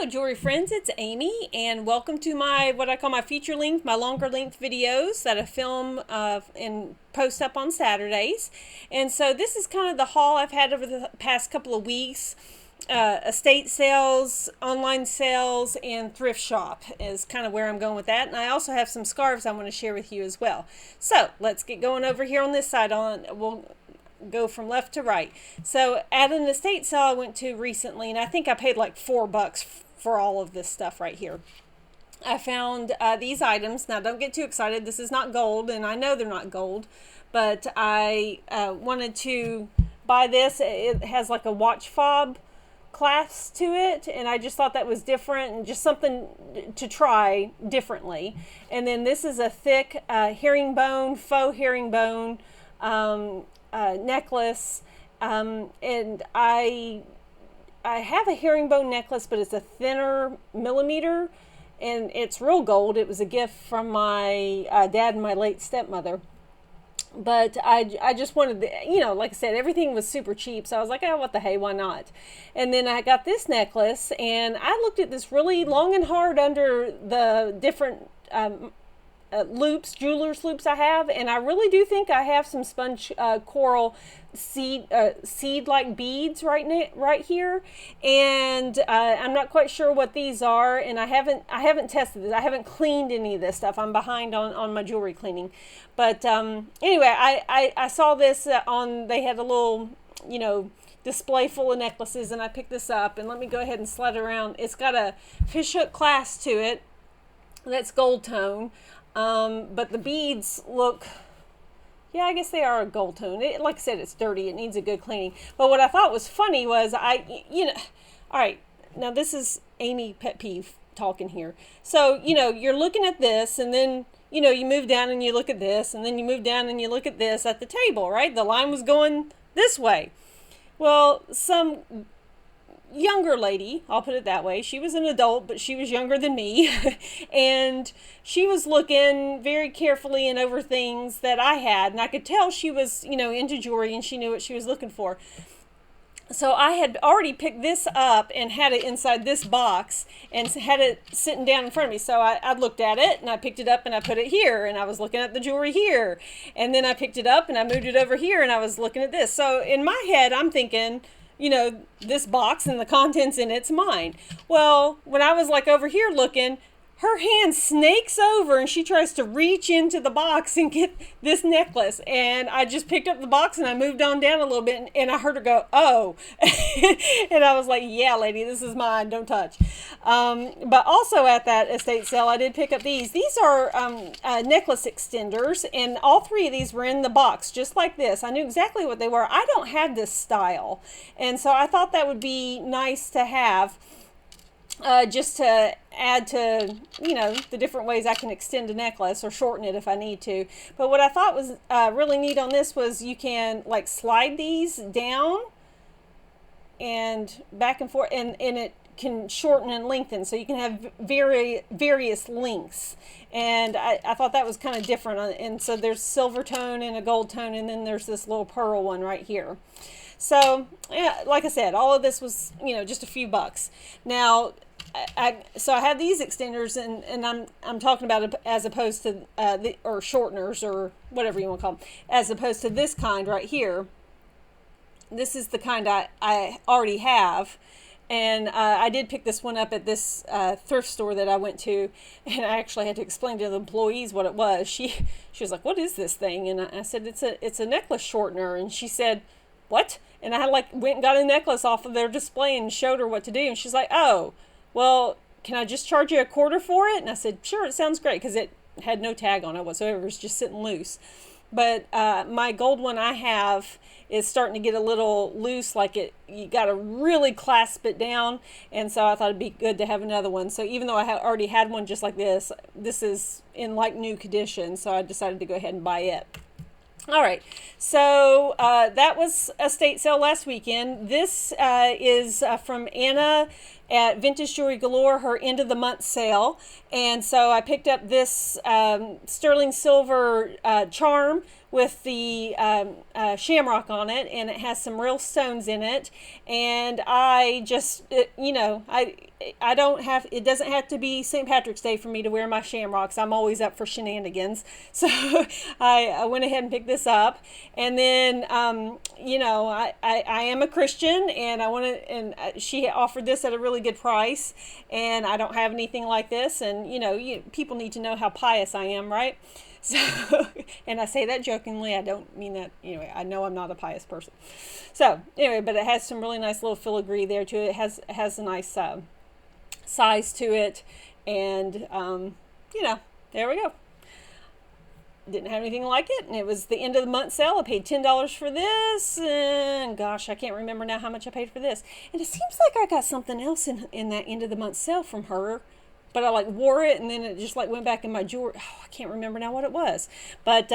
Hello jewelry friends, it's Amy and welcome to my what I call my feature length, my longer length videos that I film and post up on Saturdays. And so this is kind of the haul I've had over the past couple of weeks. Estate sales, online sales, and thrift shop is kind of where I'm going with that. And I also have some scarves I want to share with you as well. So let's get going over here on this side. We'll go from left to right. So at an estate sale I went to recently, and I think I paid like $4 for all of this stuff right here. I found these items. Now don't get too excited. This is not gold, and I know they're not gold, but I wanted to buy this. It has like a watch fob clasp to it, and I just thought that was different and just something to try differently. And then this is a thick herringbone, faux herringbone necklace, and I have a herringbone necklace, but it's a thinner millimeter, and it's real gold. It was a gift from my dad and my late stepmother. But I just wanted like I said, everything was super cheap, so I was like, oh, what the hey, why not? And then I got this necklace, and I looked at this really long and hard under the different loops, jeweler's loops I have, and I really do think I have some sponge coral seed like beads right here, and I'm not quite sure what these are, and I haven't tested this. I haven't cleaned any of this stuff. I'm behind on my jewelry cleaning, but anyway, I saw this they had a little display full of necklaces, and I picked this up, and let me go ahead and slide it around. It's got a fishhook clasp to it that's gold tone. But the beads look, yeah, I guess they are a gold tone. Like I said, it's dirty. It needs a good cleaning. But what I thought was funny was all right, now this is Amy pet peeve talking here. So, you're looking at this, and then, you move down and you look at this, and then you move down and you look at this at the table, right? The line was going this way. Well, some younger lady, I'll put it that way. She was an adult, but she was younger than me. And she was looking very carefully and over things that I had. And I could tell she was, into jewelry, and she knew what she was looking for. So I had already picked this up and had it inside this box and had it sitting down in front of me. So I looked at it, and I picked it up and I put it here, and I was looking at the jewelry here. And then I picked it up and I moved it over here, and I was looking at this. So in my head, I'm thinking, this box and the contents in it's mine. Well, when I was like over here looking, her hand snakes over and she tries to reach into the box and get this necklace. And I just picked up the box and I moved on down a little bit, and I heard her go, oh. And I was like, yeah, lady, this is mine. Don't touch. But also at that estate sale, I did pick up these. These are necklace extenders, and all three of these were in the box, just like this. I knew exactly what they were. I don't have this style, and so I thought that would be nice to have. Just to add to, the different ways I can extend a necklace or shorten it if I need to. But what I thought was really neat on this was you can like slide these down and back and forth, and it can shorten and lengthen, so you can have various lengths. And I thought that was kind of different. And so there's silver tone and a gold tone, and then there's this little pearl one right here. So, yeah, like I said, all of this was, just a few bucks. Now, so I had these extenders, and I'm talking about it as opposed to or shorteners, or whatever you want to call them, as opposed to this kind right here. This is the kind I already have. And I did pick this one up at this thrift store that I went to, and I actually had to explain to the employees what it was. She was like, "What is this thing?" And I said, "It's a necklace shortener." And she said, "What?" And I went and got a necklace off of their display and showed her what to do. And she's like, "Oh, well, can I just charge you a quarter for it?" And I said, "Sure, it sounds great," because it had no tag on it whatsoever. It was just sitting loose. But my gold one I have is starting to get a little loose, you got to really clasp it down, and so I thought it'd be good to have another one. So even though I already had one just like this is in like new condition, so I decided to go ahead and buy it. All right, so that was a estate sale last weekend. This is from Anna at Vintage Jewelry Galore, her end of the month sale. And so I picked up this sterling silver charm with the shamrock on it, and it has some real stones in it. And I just, I don't have, it doesn't have to be St. Patrick's Day for me to wear my shamrocks. I'm always up for shenanigans. So I went ahead and picked this up. And then, I am a Christian, and I want to, and she offered this at a really good price, and I don't have anything like this. And, people need to know how pious I am, right? So, and I say that jokingly, I don't mean that, anyway, I know I'm not a pious person. So, anyway, but it has some really nice little filigree there to it. It has a nice size to it, and, there we go. Didn't have anything like it, and it was the end of the month sale. I paid $10 for this, and gosh, I can't remember now how much I paid for this. And it seems like I got something else in that end of the month sale from her, but I wore it, and then it just went back in my jewelry. Oh, I can't remember now what it was. But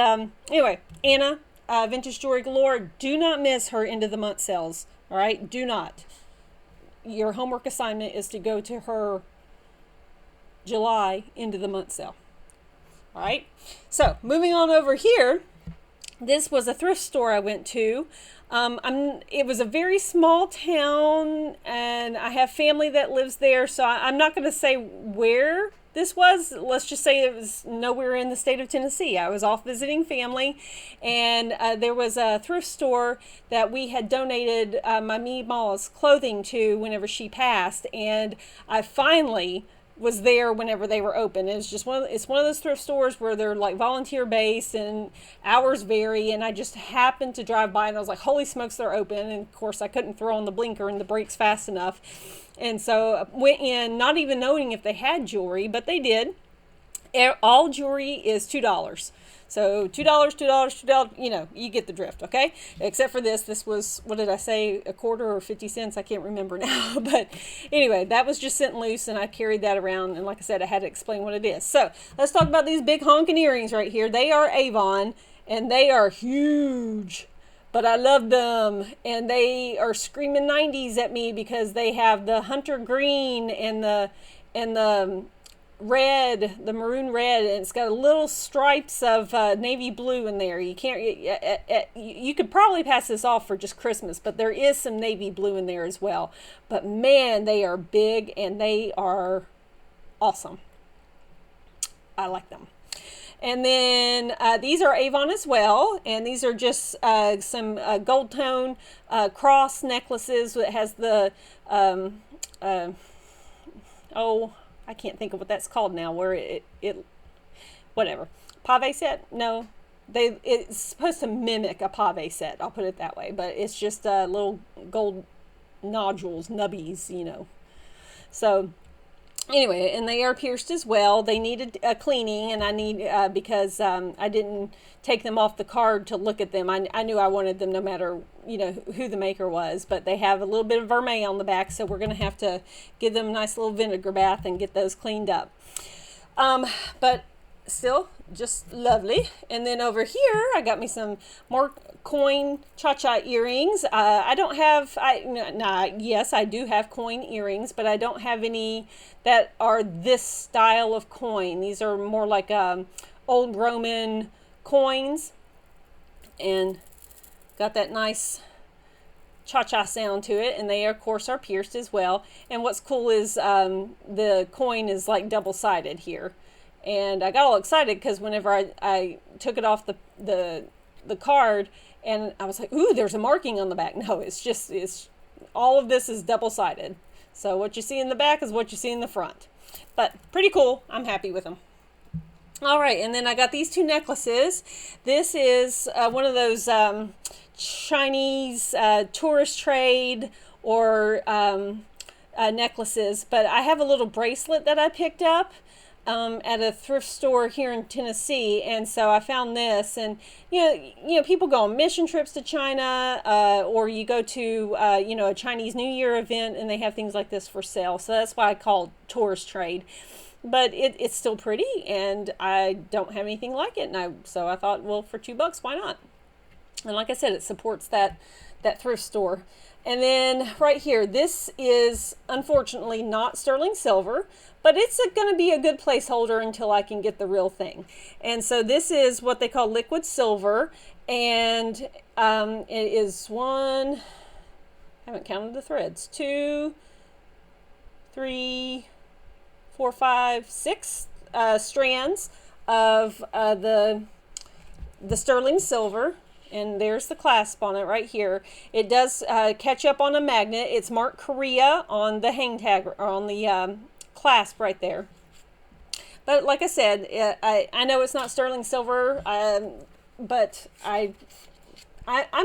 anyway, Anna, Vintage Jewelry Galore, do not miss her end of the month sales. All right, do not. Your homework assignment is to go to her July end of the month sale. All right, so moving on over here, this was a thrift store I went to. It was a very small town, and I have family that lives there, so I'm not going to say where this was. Let's just say it was nowhere in the state of Tennessee. I was off visiting family, and there was a thrift store that we had donated my Meemaw's clothing to whenever she passed, and I finally was there whenever they were open. It's just one of those thrift stores where they're volunteer based and hours vary, and I just happened to drive by and I was like, holy smokes, they're open. And of course I couldn't throw on the blinker and the brakes fast enough, and so I went in not even knowing if they had jewelry, but they did. All jewelry is $2. So $2, you get the drift, okay? Except for this was, what did I say, a quarter or 50 cents? I can't remember now. But anyway, that was just sent loose, and I carried that around. And like I said, I had to explain what it is. So let's talk about these big honking earrings right here. They are Avon, and they are huge, but I love them. And they are screaming 90s at me because they have the hunter green and the red, the maroon red, and it's got a little stripes of navy blue in there. You can't, you could probably pass this off for just Christmas, but there is some navy blue in there as well. But man, they are big and they are awesome. I like them. And then these are Avon as well, and these are just some gold tone cross necklaces that has the I can't think of what that's called now, where it whatever. Pave set? No. It's supposed to mimic a pave set, I'll put it that way, but it's just little gold nodules, nubbies, So anyway, and they are pierced as well. They needed a cleaning, and I need, because I didn't take them off the card to look at them. I knew I wanted them no matter, who the maker was, but they have a little bit of vermeil on the back, so we're going to have to give them a nice little vinegar bath and get those cleaned up. But still just lovely. And then over here, I got me some more coin cha-cha earrings. I don't have, yes, I do have coin earrings, but I don't have any that are this style of coin. These are more like old Roman coins, and got that nice cha-cha sound to it, and they of course are pierced as well. And what's cool is the coin is double-sided here, and I got all excited because whenever I took it off the card, and I was like, ooh, there's a marking on the back. No, it's all of this is double-sided, so what you see in the back is what you see in the front. But pretty cool. I'm happy with them. All right, and then I got these two necklaces. This is one of those Chinese tourist trade or necklaces, but I have a little bracelet that I picked up at a thrift store here in Tennessee, and so I found this. And people go on mission trips to China, or you go to a Chinese New Year event, and they have things like this for sale. So that's why I call it tourist trade. But it's still pretty, and I don't have anything like it, so I thought, well, for $2, why not? And like I said, it supports that thrift store. And then right here, this is unfortunately not sterling silver, but it's going to be a good placeholder until I can get the real thing. And so this is what they call liquid silver, and it is one, I haven't counted the threads, 2, 3, 4, 5, 6 strands of the sterling silver. And there's the clasp on it right here. It does catch up on a magnet. It's marked Korea on the hang tag, or on the clasp right there. But like I said, I know it's not sterling silver, but I'm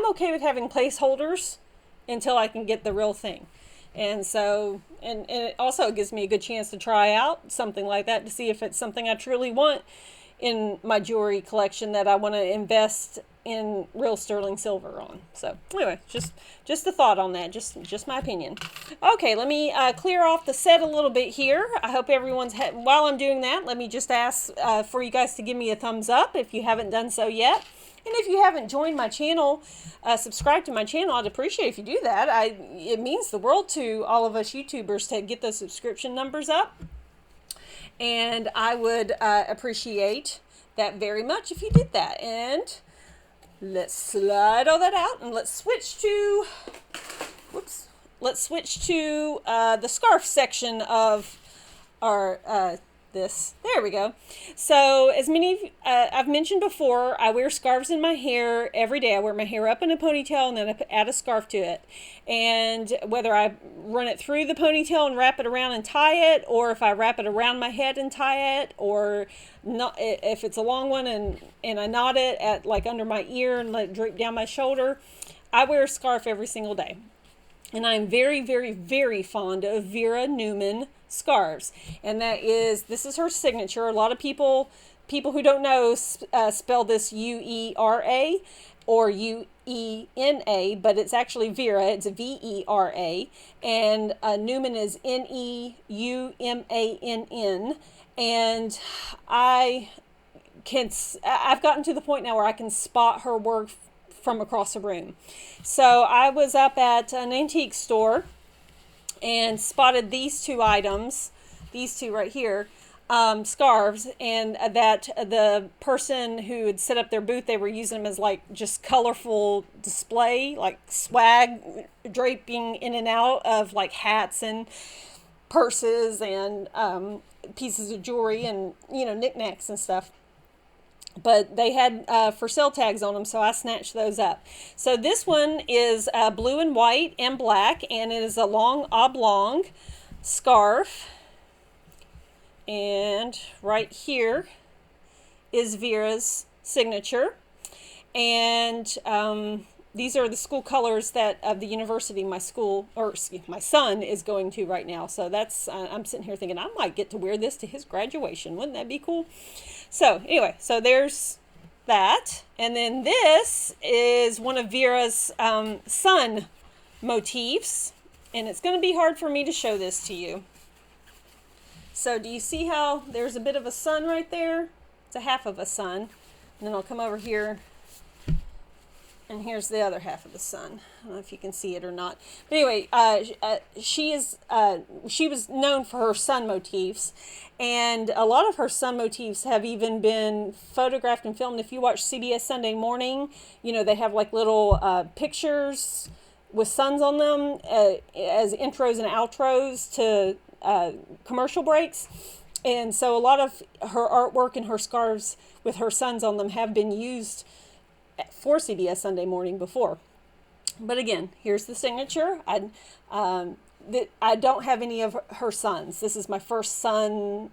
okay with having placeholders until I can get the real thing. And so, and it also gives me a good chance to try out something like that to see if it's something I truly want in my jewelry collection that I want to invest in real sterling silver on. So anyway, just a thought on that, just my opinion. Okay, let me clear off the set a little bit here. I hope everyone's while I'm doing that, let me just ask for you guys to give me a thumbs up if you haven't done so yet. And if you haven't joined my channel, subscribe to my channel, I'd appreciate if you do that. It means the world to all of us YouTubers to get those subscription numbers up. And I would appreciate that very much if you did that. And let's slide all that out and let's switch to, the scarf section of our there we go. So as many I've mentioned before, I wear scarves in my hair every day. I wear my hair up in a ponytail and then I add a scarf to it. And whether I run it through the ponytail and wrap it around and tie it, or if I wrap it around my head and tie it, or not, if it's a long one and I knot it at like under my ear and let it drape down my shoulder, I wear a scarf every single day. And I'm very, very, very fond of Vera Neumann scarves. And this is her signature. A lot of people who don't know spell this U-E-R-A or U-E-N-A, but it's actually Vera. It's V-E-R-A. And Neumann is N-E-U-M-A-N-N. And I've gotten to the point now where I can spot her work from across the room. So I was up at an antique store and spotted these two items, these two right here, scarves, and that the person who had set up their booth, they were using them as like just colorful display, like swag draping in and out of like hats and purses and pieces of jewelry and, you know, knickknacks and stuff. But they had for sale tags on them, so I snatched those up. So this one is blue and white and black, and it is a long oblong scarf. And right here is Vera's signature. And these are the school colors of the university my son is going to right now. So that's, I'm sitting here thinking I might get to wear this to his graduation. Wouldn't that be cool? So anyway, so there's that. And then this is one of Vera's sun motifs. And it's going to be hard for me to show this to you. So do you see how there's a bit of a sun right there? It's a half of a sun. And then I'll come over here. And here's the other half of the sun. I don't know if you can see it or not. But anyway, she was known for her sun motifs. And a lot of her sun motifs have even been photographed and filmed. If you watch CBS Sunday Morning, you know, they have like little pictures with suns on them as intros and outros to commercial breaks. And so a lot of her artwork and her scarves with her suns on them have been used for CBS Sunday Morning before. But again, here's the signature. I don't have any of her sons. This is my first son's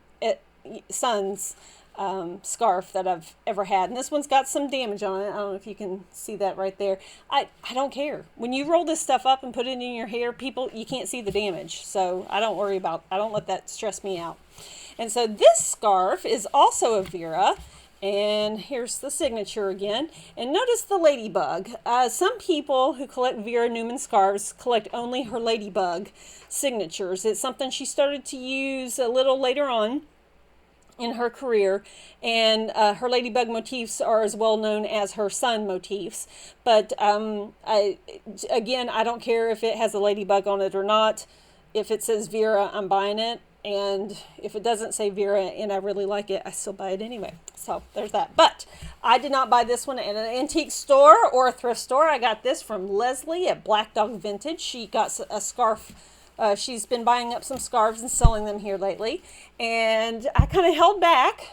scarf that I've ever had. And this one's got some damage on it. I don't know if you can see that right there. I don't care. When you roll this stuff up and put it in your hair, you can't see the damage. So I don't let that stress me out. And so this scarf is also a Vera. And here's the signature again. And notice the ladybug. Some people who collect Vera Neumann scarves collect only her ladybug signatures. It's something she started to use a little later on. in her career, and her ladybug motifs are as well known as her sun motifs. But again, I don't care if it has a ladybug on it or not. If it says Vera, I'm buying it. And if it doesn't say Vera and I really like it, I still buy it anyway. So there's that. But I did not buy this one at an antique store or a thrift store. I got this from Leslie at Black Dog Vintage. She got a scarf. She's been buying up some scarves and selling them here lately. And I kind of held back.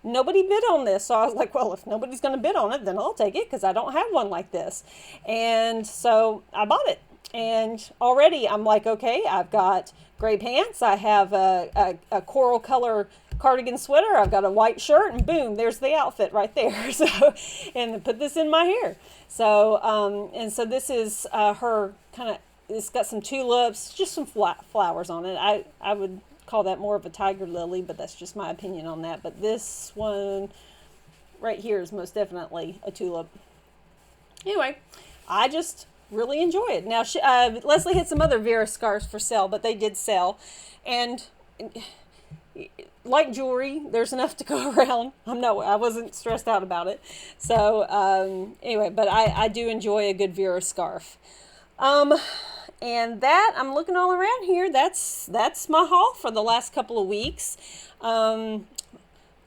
Nobody bid on this. So I was like, well, if nobody's going to bid on it, then I'll take it because I don't have one like this. And so I bought it. And already I'm like, okay, I've got gray pants. I have a coral color cardigan sweater. I've got a white shirt, and boom, there's the outfit right there. So, and put this in my hair. So, and so this is her kind of, it's got some tulips, just some flowers on it. I would call that more of a tiger lily, but that's just my opinion on that. But this one right here is most definitely a tulip. Anyway, I just really enjoy it. Now, Leslie had some other Vera scarves for sale, but they did sell. And like jewelry, there's enough to go around. I wasn't stressed out about it. So anyway, but I do enjoy a good Vera scarf. And that, I'm looking all around here. That's my haul for the last couple of weeks. I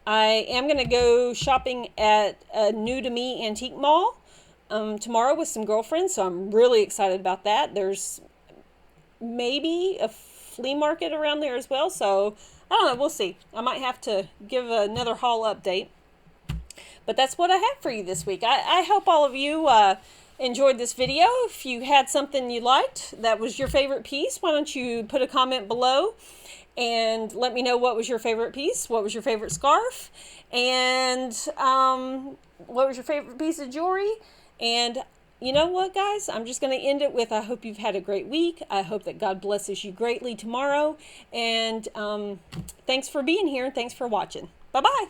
am going to go shopping at a new to me antique mall tomorrow with some girlfriends, so I'm really excited about that. There's maybe a flea market around there as well, so I don't know, we'll see. I might have to give another haul update, but that's what I have for you this week. I hope all of you enjoyed this video. If you had something you liked, that was your favorite piece, why don't you put a comment below and let me know what was your favorite piece, what was your favorite scarf, and what was your favorite piece of jewelry. And you know what, guys? I'm just going to end it with, I hope you've had a great week. I hope that God blesses you greatly tomorrow. And thanks for being here. And thanks for watching. Bye-bye.